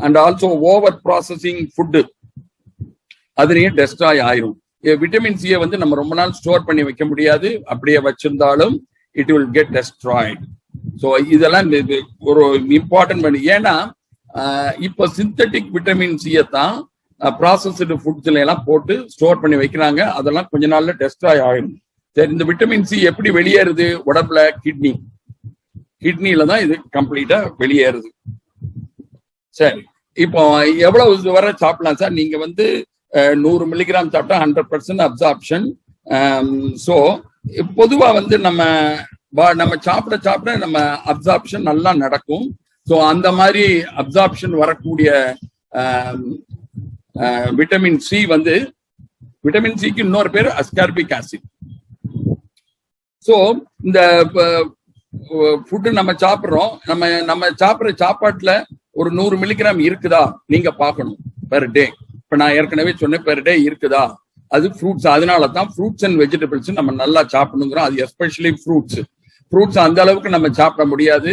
And also over processing food, அதுலயும் டெஸ்ட்ராய் ஆயிரும். விட்டமின் சியை வந்து நம்ம ரொம்ப நாள் ஸ்டோர் பண்ணி வைக்க முடியாது. அப்படியே வச்சிருந்தாலும் it will get destroyed. So இதெல்லாம் ஒரு இம்பார்ட்டன்ட் பண்ணி. ஏன்னா இப்போ சிந்தட்டிக் விட்டமின் சியை தான் ப்ராசஸ்டு ஃபுட்ஸ்ல எல்லாம் போட்டு ஸ்டோர் பண்ணி வைக்கிறாங்க. அதெல்லாம் கொஞ்ச நாள்ல டெஸ்ட்ராய் ஆயிடும். சரி, இந்த விட்டமின் சி எப்படி வெளியேறுது உடம்புல? கிட்னில தான் இது கம்ப்ளீட்டா வெளியேறுது. சரி, இப்போ எவ்வளவு வரை சாப்பிடலாம் சார்? நீங்க வந்து 100 மில்லிகிராம் சாப்பிட்டா 100% அப்சார்ப்ஷன். ஸோ பொதுவா வந்து நம்ம சாப்பிட நம்ம அப்சார்ப்ஷன் நல்லா நடக்கும். ஸோ அந்த மாதிரி அப்சார்ப்ஷன் வரக்கூடிய விட்டமின் சி வந்து, விட்டமின் சிக்கு இன்னொரு பேர் அஸ்கார்பிக் ஆசிட். ஸோ இந்த ஃபுட்டு நம்ம சாப்பிட்றோம், நம்ம சாப்பிட்ற சாப்பாட்டுல ஒரு 100 மில்லிகிராம் இருக்குதா நீங்க பார்க்கணும் பெர் டே. இப்ப நான் ஏற்கனவே சொன்னேன், பெர் டே இருக்குதா. அது ஃப்ரூட்ஸ். அதனால தான் ஃப்ரூட்ஸ் அண்ட் வெஜிடபிள்ஸ் நம்ம நல்லா சாப்பிடணுங்கிறோம். அது எஸ்பெஷலி ஃப்ரூட்ஸ் அந்த அளவுக்கு நம்ம சாப்பிட முடியாது.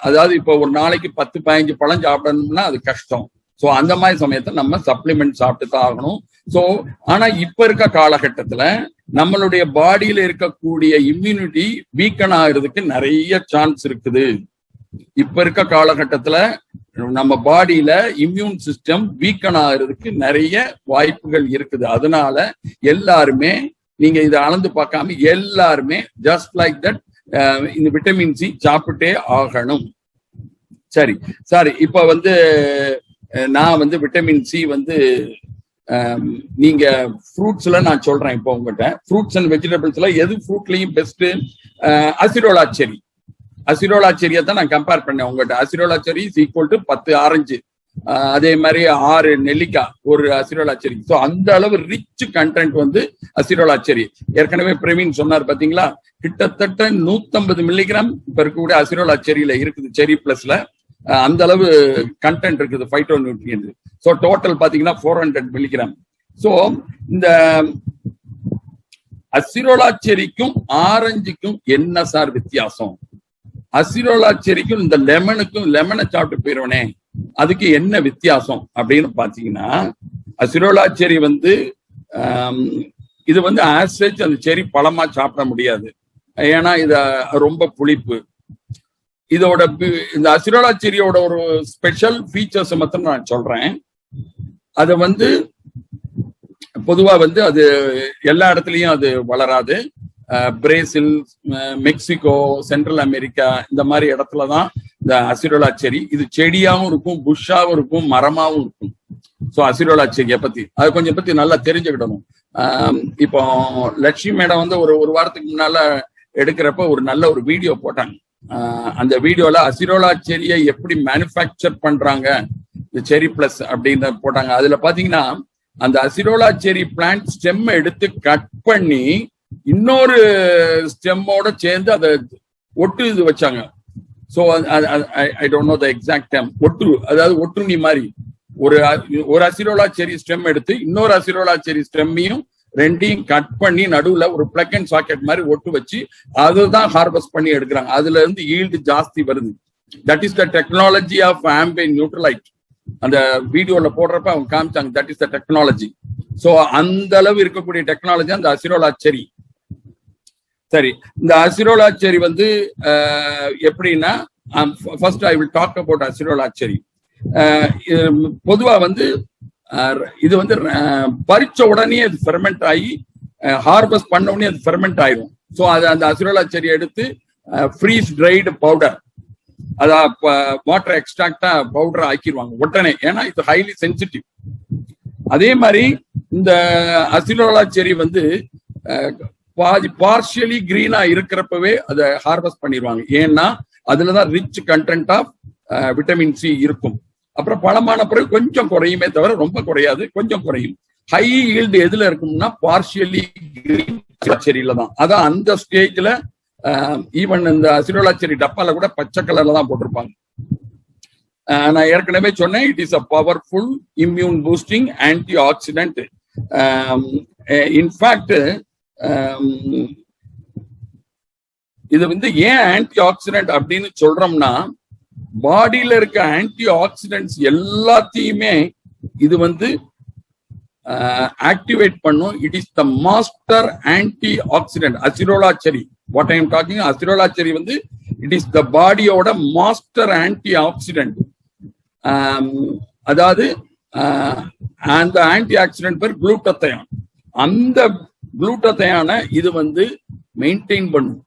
அதாவது இப்போ ஒரு நாளைக்கு 10-15 பழம் சாப்பிடணும்னா அது கஷ்டம். ஸோ அந்த மாதிரி சமயத்தை நம்ம சப்ளிமெண்ட் சாப்பிட்டு தான் ஆகணும். ஸோ ஆனா இப்ப இருக்க காலகட்டத்துல நம்மளுடைய பாடியில இருக்கக்கூடிய இம்யூனிட்டி வீக்கன் ஆகுறதுக்கு நிறைய சான்ஸ் இருக்குது. இப்ப இருக்க காலகட்டத்துல நம்ம பாடியில இம்யூன் சிஸ்டம் வீக்கன் ஆகுறதுக்கு நிறைய வாய்ப்புகள் இருக்குது. அதனால எல்லாருமே நீங்க இதை அளந்து பார்க்காம எல்லாருமே ஜஸ்ட் லைக் தட் இந்த விட்டமின் சி சாப்பிட்டே ஆகணும். சரி சார், இப்ப நான் விட்டமின் சி நீங்க ஃப்ரூட்ஸ்ல நான் சொல்றேன். இப்போ உங்ககிட்ட ஃப்ரூட்ஸ் அண்ட் வெஜிடபிள்ஸ்ல எது ஃப்ரூட்லயும் பெஸ்ட்? அசிரோலா செரி. அசிரோலா செரியை தான் நான் கம்பேர் பண்ணேன் உங்ககிட்ட. அசிரோலா செரி இஸ் ஈக்குவல் டு 10 ஆரஞ்சு, அதே மாதிரி 6 நெல்லிக்காய் ஒரு அசிரோலா செரி. ஸோ அந்த அளவு ரிச் கண்டென்ட் அசிரோலா செரி. ஏற்கனவே பிரவீன் சொன்னார் பாத்தீங்களா, கிட்டத்தட்ட 150 மில்லிகிராம் இப்ப இருக்கக்கூடிய அசிரோலா செரியில இருக்குது, செரி பிளஸ்ல. அந்த அளவு கண்டென்ட் இருக்குது ஃபைட்டோ நியூட்ரியன்ட். ஸோ டோட்டல் பாத்தீங்கன்னா 400 மில்லிகிராம். ஸோ இந்த அசிரோலா செரிக்கும் ஆரஞ்சுக்கும் என்ன சார் வித்தியாசம்? அசிரோலா செரிக்கும் இந்த லெமனை சாப்பிட்டு போயிடுவனே அதுக்கு என்ன வித்தியாசம் அப்படின்னு பாத்தீங்கன்னா, அசிரோலா செரி இது ஆசேஜ் அந்த செரி பழமா சாப்பிட முடியாது, ஏன்னா இது ரொம்ப புளிப்பு. இதோட இந்த அசிரோலா செரியோட ஒரு ஸ்பெஷல் ஃபீச்சர்ஸ் மட்டும் நான் சொல்றேன். அது பொதுவா அது எல்லா இடத்துலயும் அது வளராது. பிரேசில், மெக்சிகோ, சென்ட்ரல் அமெரிக்கா இந்த மாதிரி இடத்துலதான் இந்த அசிரோலா செரி. இது செடியாவும் இருக்கும், புஷ்ஷாவும் இருக்கும், மரமாவும் இருக்கும். ஸோ அசிரோலா செடியை பத்தி அது கொஞ்சம் பத்தி நல்லா தெரிஞ்சுக்கிடணும். இப்போ லட்சுமி மேடம் ஒரு வாரத்துக்கு முன்னால எடுக்கிறப்ப ஒரு நல்ல ஒரு வீடியோ போட்டாங்க. அந்த வீடியோல அசிரோலா செரியை எப்படி மேனுஃபேக்சர் பண்றாங்க இந்த செரி பிளஸ் அப்படின்னு போட்டாங்க. அதுல பாத்தீங்கன்னா அந்த அசிரோலா செரி பிளான்ட் ஸ்டெம் எடுத்து கட் பண்ணி இன்னொரு ஸ்டெம்மோட சேர்ந்து அதை ஒட்டு வச்சாங்க. So I don't know the exact time. அதாவது ஒட்டுண்ணி மாதிரி ஒரு அசிரோலா செரி ஸ்டெம் எடுத்து இன்னொரு அசிரோலா செரி ஸ்டெம்மையும் ரெண்டையும் கட் பண்ணி நடுவுல ஒரு பிளக் அண்ட் சாக்கெட் மாதிரி ஒட்டு வச்சு அதுதான் ஹார்வெஸ்ட் பண்ணி எடுக்கிறாங்க. அதுல இருந்து ஈல்டு ஜாஸ்தி வருது. That is the technology of ஆம்பைன் நியூட்ரலைட். அந்த வீடியோல போடுறப்ப அவங்க காமிச்சாங்க, that is the technology. So அந்த அளவு இருக்கக்கூடிய டெக்னாலஜி அந்த அசிரோலா செரி. சரி, இந்த அசிரோலா செரி எப்படின்னா, first I will talk about acerola cherry. பொதுவா இது பறிச்ச உடனே அது ஃபெர்மெண்ட் ஆகி ஹார்வெஸ்ட் பண்ண உடனே அது ஃபெர்மெண்ட் ஆயிடும். ஸோ அது அந்த அசிரோலா செரி எடுத்து ஃப்ரீஸ் ட்ரைடு பவுடர், அதான் வாட்டர் எக்ஸ்ட்ராக்டா பவுடர் ஆக்கிடுவாங்க உடனே, ஏன்னா இது ஹைலி சென்சிட்டிவ். அதே மாதிரி இந்த அசிரோலா செரி பார்ஷியலி கிரீனா இருக்கிறப்பவே அதை ஹார்வெஸ்ட் பண்ணிடுவாங்க. ஏன்னா அதுலதான் rich content of vitamin C இருக்கும். அப்புறம் பழமான பிறகு கொஞ்சம் குறையுமே தவிர ரொம்ப குறையாது, கொஞ்சம் குறையும். ஹை ஈல்டு எதுல இருக்கும்னா பார்ஷியலி கிரீன் செரியில தான். அதான் அந்த ஸ்டேஜ்ல ஈவன் இந்த அசிரோலா செரி டப்பால கூட பச்சை கலர்ல தான் போட்டிருப்பாங்க. நான் ஏற்கனவே சொன்னேன், it is a powerful immune boosting anti accident. In fact இது ஏன் ஆன்டி ஆக்சிடென்ட் அப்படின்னு சொல்றோம்னா, பாடியில இருக்க ஆன்டி ஆக்சிடென்ட்ஸ் எல்லாத்தையுமே இது ஆக்டிவேட் பண்ணும். It is the master antioxidant. Acerola cherry, what I am talking, acerola cherry it is த பாடியோட மாஸ்டர் ஆன்டி ஆக்சிடென்ட். அதாவது அந்த ஆன்டி ஆக்சிடென்ட் பேர் குளூட்டத்தையான். அந்த குளூட்டத்தையான இது மெயின்டைன் பண்ணும்.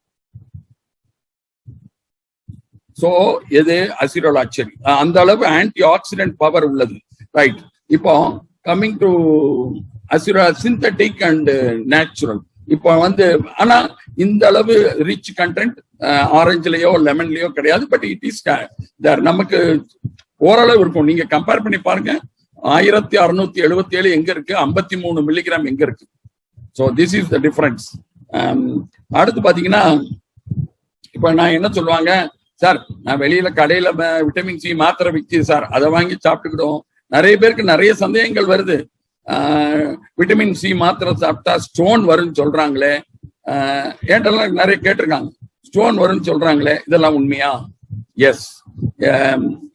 சோ எது அசிரோலா செரி அந்த அளவு ஆன்டி ஆக்சிடென்ட் பவர் உள்ளது. ரைட், இப்போ coming to acerola synthetic and natural. இப்போ ஆனா இந்த அளவு ரிச் கண்டென்ட் ஆரஞ்சுலயோ லெமன்லயோ கிடையாது. பட் இட் இஸ் தேர், நமக்கு ஓரளவு இருக்கும். நீங்க கம்பேர் பண்ணி பாருங்க, 1677 எங்க இருக்கு, 53 மில்லிகிராம் எங்க இருக்கு. So this is the difference. அடுத்து பாத்தீங்கன்னா, இப்ப நான் என்ன சொல்லுவாங்க, சார் நான் வெளியில கடையில விட்டமின் சி மாத்திரை விற்கிது சார், அதை வாங்கி சாப்பிட்டுக்கிட்டோம். நிறைய பேருக்கு நிறைய சந்தேகங்கள் வருது. விட்டமின் சி மாத்திரை சாப்பிட்டா ஸ்டோன் வரும்னு சொல்றாங்களே, ஏன்டெல்லாம் நிறைய கேட்டிருக்காங்க. ஸ்டோன் வரும்னு சொல்றாங்களே, இதெல்லாம் உண்மையா? எஸ்.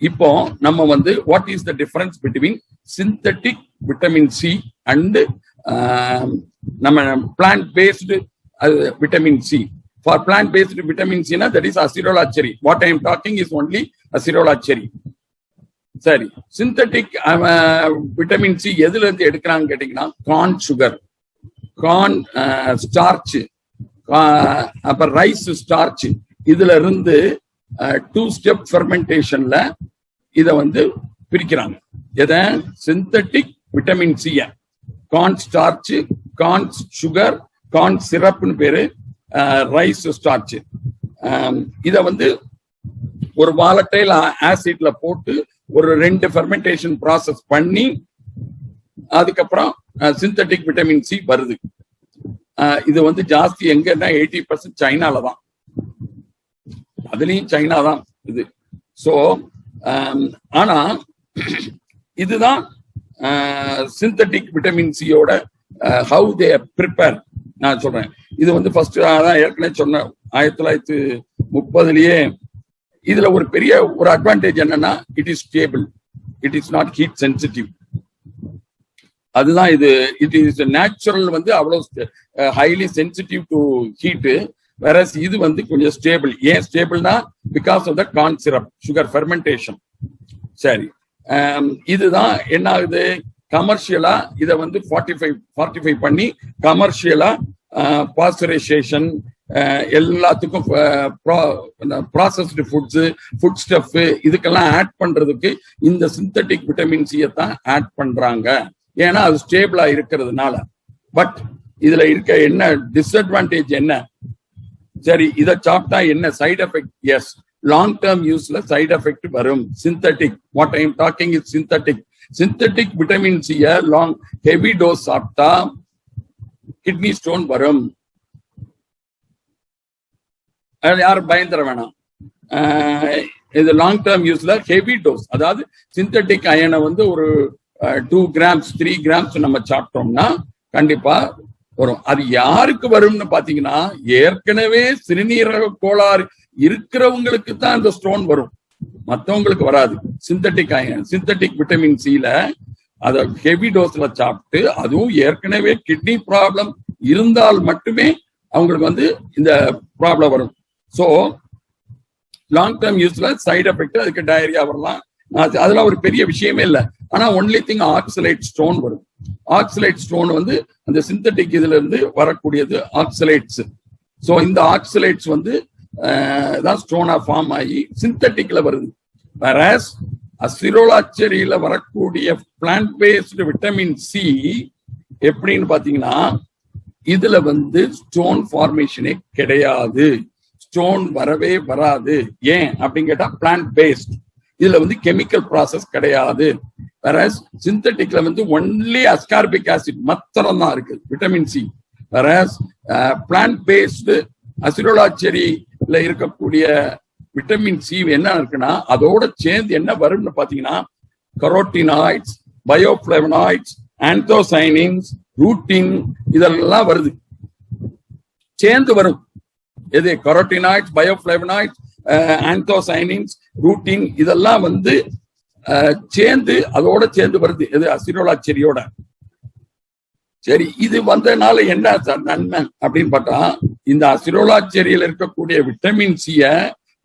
இப்போ நம்ம வந்து what is the difference between synthetic vitamin C and நம்ம plant based vitamin C. For plant-based vitamin C, that is acerola cherry. What I am talking is only acerola cherry. சரி, synthetic vitamin C எதுல இருந்து எடுக்கிறாங்க கேட்டீங்கன்னா, corn sugar, corn starch, அப்புறம் rice starch, இதுல இருந்து 2 step ஃபெர்மெண்டேஷன்ல இத வந்து பிரிக்கிறாங்க. எதை? Synthetic vitamin C, corn starch, corn sugar, corn சிரப்னு பேரு, ரைஸ் ஸ்டார்ச். இத வந்து ஒரு வாலட்டைல் ஆசிட்ல போட்டு ஒரு 2 ஃபெர்மெண்டேஷன் ப்ராசஸ் பண்ணி அதுக்கப்புறம் சிந்தட்டிக் விட்டமின் சி வருது. இது வந்து ஜாஸ்தி எங்கன்னா 80% சைனால தான், அதுலயும் சைனா தான் இது. ஸோ ஆனா இதுதான் சிந்தட்டிக் விட்டமின் சியோட ஹவு தே ப்ரிப்பேர் நான் சொல்றேன். இது வந்து ஃபர்ஸ்ட் அதான் ஏற்கனவே சொன்னேன், 1930லயே. இதுல ஒரு பெரிய ஒரு அட்வான்டேஜ் என்னன்னா, it is stable, it is not heat sensitive. அதுதான் இது. இட் இஸ் நேச்சுரல், வந்து அவ்வளவு ஹைலி சென்சிட்டிவ் டு ஹீட். வேற இது வந்து கொஞ்சம் ஸ்டேபிள். ஏன் ஸ்டேபிள்னா, because of the corn syrup, sugar fermentation. சரி, இதுதான் என்ன ஆகுது, கமர்ஷியலா இதை வந்து 45 பண்ணி கமர்ஷியலா பாஸ்டரைசேஷன் எல்லாத்துக்கும் ப்ராசஸ்டு ஃபுட்ஸ், ஃபுட் ஸ்டஃப், இதுக்கெல்லாம் ஆட் பண்றதுக்கு இந்த சிந்தட்டிக் விட்டமின் சியை தான் ஆட் பண்றாங்க. ஏன்னா அது ஸ்டேபிளா இருக்கிறதுனால. பட் இதுல இருக்க என்ன டிஸ்அட்வான்டேஜ் என்ன? சரி, இதை சாப்பிட்டா என்ன side effect? Yes, long term யூஸ்ல சைடு எஃபெக்ட் வரும். Synthetic, what I am talking is synthetic. Synthetic vitamin சியை ஹெவி டோஸ் சாப்பிட்டா கிட்னி ஸ்டோன் வரும். யாரும் பயந்துட வேணாம். இது லாங் டேர்ம் யூஸ்ல ஹெவி டோஸ், அதாவது சிந்தட்டிக் அயனை வந்து ஒரு 2 grams 3 grams நம்ம சாப்பிட்டோம்னா கண்டிப்பா வரும். அது யாருக்கு வரும்னு பாத்தீங்கன்னா, ஏற்கனவே சிறுநீரக கோளாறு இருக்கிறவங்களுக்கு தான் இந்த ஸ்டோன் வரும், மற்றவங்களுக்கு வராது. சிந்தட்டிக் அயன், சிந்தட்டிக் விட்டமின் சில அத ஹெவி டோஸ்ல சாப்பிட்டு, அதுவும் ஏற்கனவே கிட்னி ப்ராப்ளம் இருந்தால் மட்டுமே அவங்களுக்கு வந்து இந்த ப்ராப்ளம் வரும். ஸோ லாங் டேர்ம் யூஸ்ல சைடு எஃபெக்ட், அதுக்கு டயரியா வரலாம், அதெல்லாம் ஒரு பெரிய விஷயமே இல்லை. ஆனா ஒன்லி திங் ஆக்சலேட் ஸ்டோன் வரும். ஆக்சலேட் ஸ்டோன் வந்து அந்த சிந்தட்டிக் இதுல இருந்து வரக்கூடியது ஆக்சலேட்ஸ். ஸோ இந்த ஆக்சலேட்ஸ் வந்து தான் ஸ்டோனா ஃபார்ம் ஆகி சிந்தட்டிக்ல வருது. வேறஸ் அசிரோலா செரியில வரக்கூடிய பிளான்ட் பேஸ்டு விட்டமின் சி எப்படின்னு பாத்தீங்கன்னா, இதுல வந்து ஸ்டோன் ஃபார்மேஷனே கிடையாது, ஸ்டோன் வரவே வராது. ஏன் அப்படின்னு கேட்டா, பிளான்ட் பேஸ்ட், இதுல வந்து கெமிக்கல் ப்ராசஸ் கிடையாது. வேறஸ் சிந்தட்டிக்ல வந்து ஒன்லி அஸ்கார்பிக் ஆசிட் மாத்திரம் தான் இருக்கு, vitamin C. Whereas plant based acerola செரியில இருக்கக்கூடிய விட்டமின் சி என்ன இருக்குன்னா, அதோட சேர்ந்து என்ன வரும்னு பாத்தீங்கன்னா, கரோட்டினாய்ட்ஸ், பயோஃபிளவனாய்ட்ஸ், ஆந்தோசைனின்ஸ், ரூட்டின், இதெல்லாம் வருது, சேர்ந்து வரும். எது? கரோட்டினாய்ட்ஸ், பயோஃபிளவனாய்ட்ஸ், ஆந்தோசைனின்ஸ், ரூட்டின், இதெல்லாம் வந்து சேர்ந்து அதோட சேர்ந்து வருது. எது? அசிரோலா செரியோட. சரி, இது வந்ததுனால என்ன நன்மை அப்படின்னு பார்த்தா, இந்த அசிரோலா செரியில இருக்கக்கூடிய விட்டமின் சிய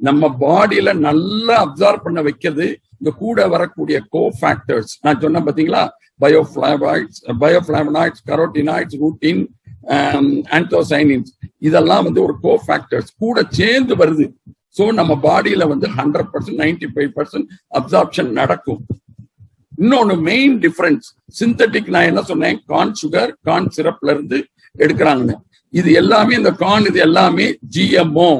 நம்ம பாடியில நல்லா அப்சார்ப் பண்ண வைக்கிறது இந்த கூட வரக்கூடிய கோஃபேக்டர்ஸ். நான் சொன்ன பாத்தீங்களா, பயோஃபிளவனாய்ட்ஸ், கரோட்டினாய்ட்ஸ், ரூட்டின், ஆந்தோசைனின்ஸ், இதெல்லாம் வந்து ஒரு கோஃபேக்டர்ஸ் கூட சேர்ந்து வருது. ஸோ நம்ம பாடியில வந்து 100% 95% அப்சார்ப்ஷன் நடக்கும். இன்னொன்னு மெயின் டிஃபரன்ஸ், சிந்தட்டிக் நான் என்ன சொன்னேன், கார்ன் சுகர், கார்ன் சிரப்ல இருந்து எடுக்கிறாங்க. இது எல்லாமே இந்த கார்ன், இது எல்லாமே ஜிஎம்ஓ,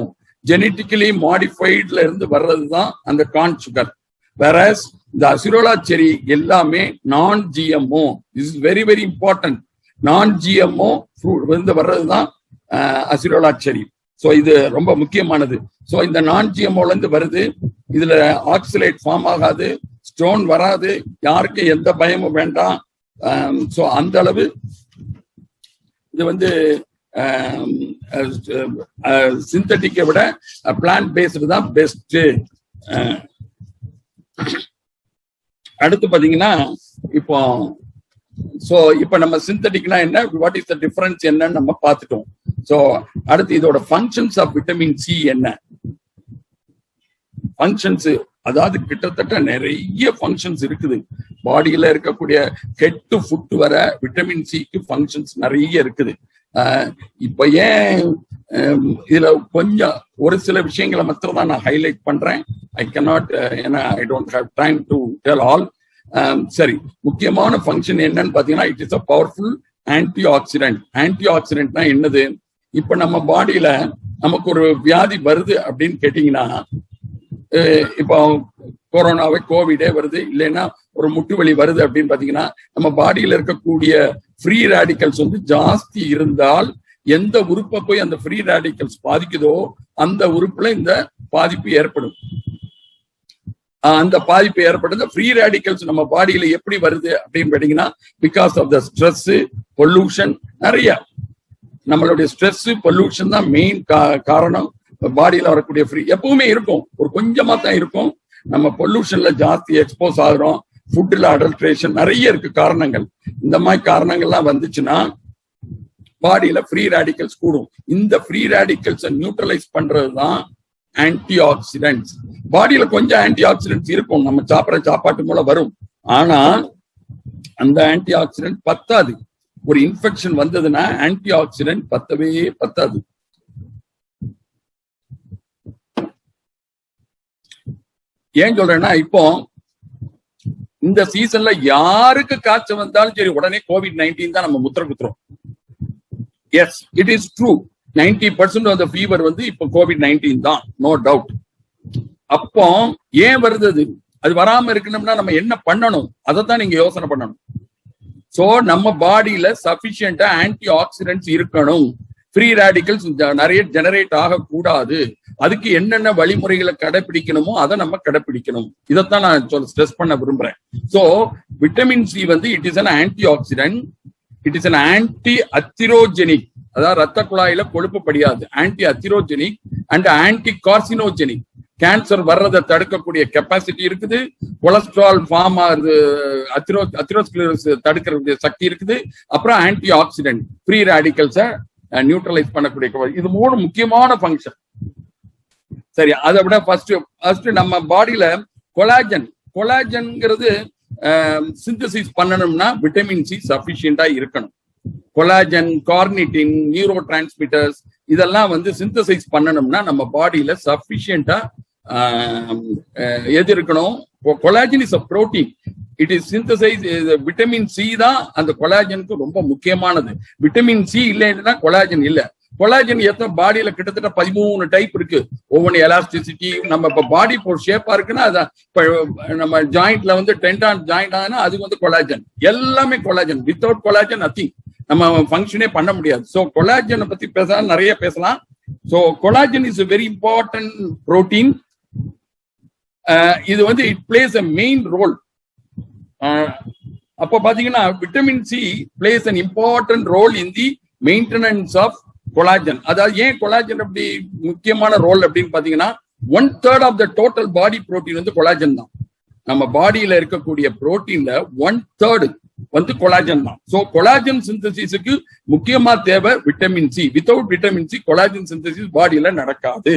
ஜெனட்டிக்கலி மாடிஃபைட்ல இருந்து வர்றதுதான் அந்த கார்ன் சுகர். வேறஸ் இந்த அசிரோலா செரி எல்லாமே நான் GMO. This is very very important. நான் ஜிஎம்ஓ இருந்து வர்றதுதான் அசிரோலா செரி. ஸோ இது ரொம்ப முக்கியமானது. ஸோ இந்த நான் ஜிஎம்ஓல இருந்து வருது. இதுல ஆக்சிலேட் ஃபார்ம் ஆகாது, ஸ்டோன் வராது, யாருக்கு எந்த பயமும் வேண்டாம். ஸோ அந்த அளவு இது வந்து சிந்தட்டிக்கை விட பிளான்ட் பேஸ்டு தான் பெஸ்ட். அடுத்து பாத்தீங்கன்னா இப்போ நம்ம சிந்தட்டிக்னா என்ன, வாட் இஸ் த டிஃபரன்ஸ் என்னன்னு நம்ம பார்த்துட்டோம். சோ அடுத்து இதோட ஃபங்க்ஷன்ஸ் ஆஃப் விட்டமின் சி என்ன, ஃபங்க்ஷன்ஸ் அதாவது கிட்டத்தட்ட நிறைய ஃபங்க்ஷன்ஸ் இருக்குது. பாடியில இருக்கக்கூடிய ஹெட் டு ஃபுட் வர விட்டமின் சிக்கு ஃபங்க்ஷன்ஸ் நிறைய இருக்குது. இப்ப ஏன் இதுல கொஞ்சம் ஒரு சில விஷயங்களை மாத்திரம் தான் நான் ஹைலைட் பண்றேன். ஐ கேனாட், ஏன்னா I don't have time to tell all. சரி, முக்கியமான ஃபங்க்ஷன் என்னன்னு பாத்தீங்கன்னா, it is a powerful antioxidant. ஆன்டி ஆக்சிடென்ட்னா என்னது? இப்ப நம்ம பாடியில நமக்கு ஒரு வியாதி வருது அப்படின்னு கேட்டீங்கன்னா, இப்போ கொரோனாவே கோவிடே வருது, இல்லைன்னா ஒரு முட்டு வலி வருது அப்படின்னு பாத்தீங்கன்னா, நம்ம பாடியில இருக்கக்கூடிய ஃப்ரீ ரேடிக்கல்ஸ் வந்து ஜாஸ்தி இருந்தால் எந்த உறுப்பை போய் அந்த ஃப்ரீ ரேடிக்கல்ஸ் பாதிக்குதோ அந்த உறுப்புல இந்த பாதிப்பு ஏற்படும். அந்த பாதிப்பு ஏற்படுது. ஃப்ரீ ரேடிக்கல்ஸ் நம்ம பாடியில எப்படி வருது அப்படின்னு கேட்டீங்கன்னா, because of the stress, pollution, நிறைய நம்மளுடைய ஸ்ட்ரெஸ் பொல்யூஷன் தான் மெயின் காரணம். பாடியில வரக்கூடிய ஃப்ரீ எப்பவுமே இருக்கும், ஒரு கொஞ்சமா தான் இருக்கும். நம்ம பொல்யூஷன்ல ஜாஸ்தி எக்ஸ்போஸ் ஆகுறோம், ஃபுட்ல அடல்ட்ரேஷன், நிறைய இருக்கு காரணங்கள். இந்த மாதிரி காரணங்கள்லாம் வந்துச்சுன்னா பாடியில ஃப்ரீ ரேடிக்கல்ஸ் கூடும். இந்த ஃப்ரீ ரேடிக்கல்ஸை நியூட்ரலைஸ் பண்றதுதான் ஆன்டி ஆக்சிடென்ட்ஸ். பாடியில கொஞ்சம் ஆன்டி ஆக்சிடென்ட்ஸ் இருக்கும், நம்ம சாப்பிட்ற சாப்பாட்டு மூலம் வரும். ஆனா அந்த ஆன்டி ஆக்சிடென்ட் பத்தாது. ஒரு இன்ஃபெக்ஷன் வந்ததுன்னா ஆன்டி ஆக்சிடென்ட் பத்தவே பத்தாது. ஏன் சொல்றேன்னா, இப்போ இந்த சீசன்ல யாருக்கு காய்ச்சல் வந்தாலும் சரி உடனே COVID-19 தான் நம்ம முத்திர குத்துறோம். Yes, it is true. 90% of the fever வந்து இப்போ COVID-19 தான், நோ டவுட். அப்போ ஏன் வருது? அது வராம இருக்கணும்னா நம்ம என்ன பண்ணணும், அதை தான் நீங்க யோசனை பண்ணணும். சோ நம்ம பாடியில சஃபிஷியண்டா ஆன்டி ஆக்சிடென்ட்ஸ் இருக்கணும். ஃப்ரீ ரேடிக்கல்ஸ் நிறைய ஜெனரேட் ஆகக்கூடாது. அதுக்கு என்னென்ன வழிமுறைகளை கடைபிடிக்கணுமோ அதை நம்ம கடைபிடிக்கணும். இதைத்தான் நான் ஸ்ட்ரெஸ் பண்ண விரும்புறேன். சோ விட்டமின் சி வந்து it is an antioxidant, it is an antiatherogenic, அதாவது ரத்த குழாயில கொழுப்பு படியாது, antiatherogenic and anticarcinogenic. Cancer வர்றதை தடுக்கக்கூடிய கெப்பாசிட்டி இருக்குது. கொலஸ்ட்ரால் ஃபார்ம் ஆகுது, அத்திரோஸ்கிலரோசிஸ் தடுக்கிற சக்தி இருக்குது. அப்புறம் ஆன்டி ஆக்சிடென்ட், ஃப்ரீ ரேடிக்கல்ஸை நியூட்ரலைஸ் பண்ணக்கூடிய, இது மூணு முக்கியமான ஃபங்க்ஷன். சரி, அதை விட ஃபர்ஸ்ட் நம்ம பாடியில கொலாஜன்ங்கிறது சிந்தசிஸ் பண்ணணும்னா விட்டமின் சி சஃபிஷியண்டா இருக்கணும். கொலாஜன், கார்னிட்டின், நியூரோ டிரான்ஸ்மிட்டர்ஸ் இதெல்லாம் வந்து சிந்தசைஸ் பண்ணணும்னா நம்ம பாடியில சஃபிஷியண்டா எது இருக்கணும்? Collagen is a protein, it is synthesise. Vitamin C தான் அந்த கொலாஜனுக்கு ரொம்ப முக்கியமானது. விட்டமின் சி இல்லைன்னா கொலாஜன் இல்ல. கொலாஜன் எத்தனை பாடியில கிட்டத்தட்ட 13 டைப் இருக்கு. ஒவ்வொன்று எலாஸ்டிசிட்டி, நம்ம இப்ப பாடி போர் ஷேப்பா இருக்குன்னா அதான். இப்ப நம்ம ஜாயிண்ட்ல வந்து டென்டான் ஜாயிண்ட் ஆனா அது வந்து கொலாஜன், எல்லாமே கொலாஜன். வித்தவுட் கொலாஜன் நத்திங், நம்ம ஃபங்க்ஷனே பண்ண முடியாது. ஸோ கொலாஜனை பத்தி பேசலாம், நிறைய பேசலாம். So collagen is very important protein. இது வந்து it plays a main role. அப்போ பாத்தீங்கன்னா vitamin C plays an important role in the maintenance of collagen. அதாவது ஏன் கொலாஜன் அப்படி முக்கியமான ரோல் அப்படின்னு பாத்தீங்கன்னா, 1/3 of the total body protein வந்து கொலாஜன் தான். நம்ம பாடியில இருக்கக்கூடிய புரோட்டீன்ல 1/3 வந்து கொலாஜன் தான். சோ கொலாஜன் சிந்தசிஸுக்கு முக்கியமா தேவை vitamin C. Without vitamin C collagen synthesis பாடியில நடக்காது.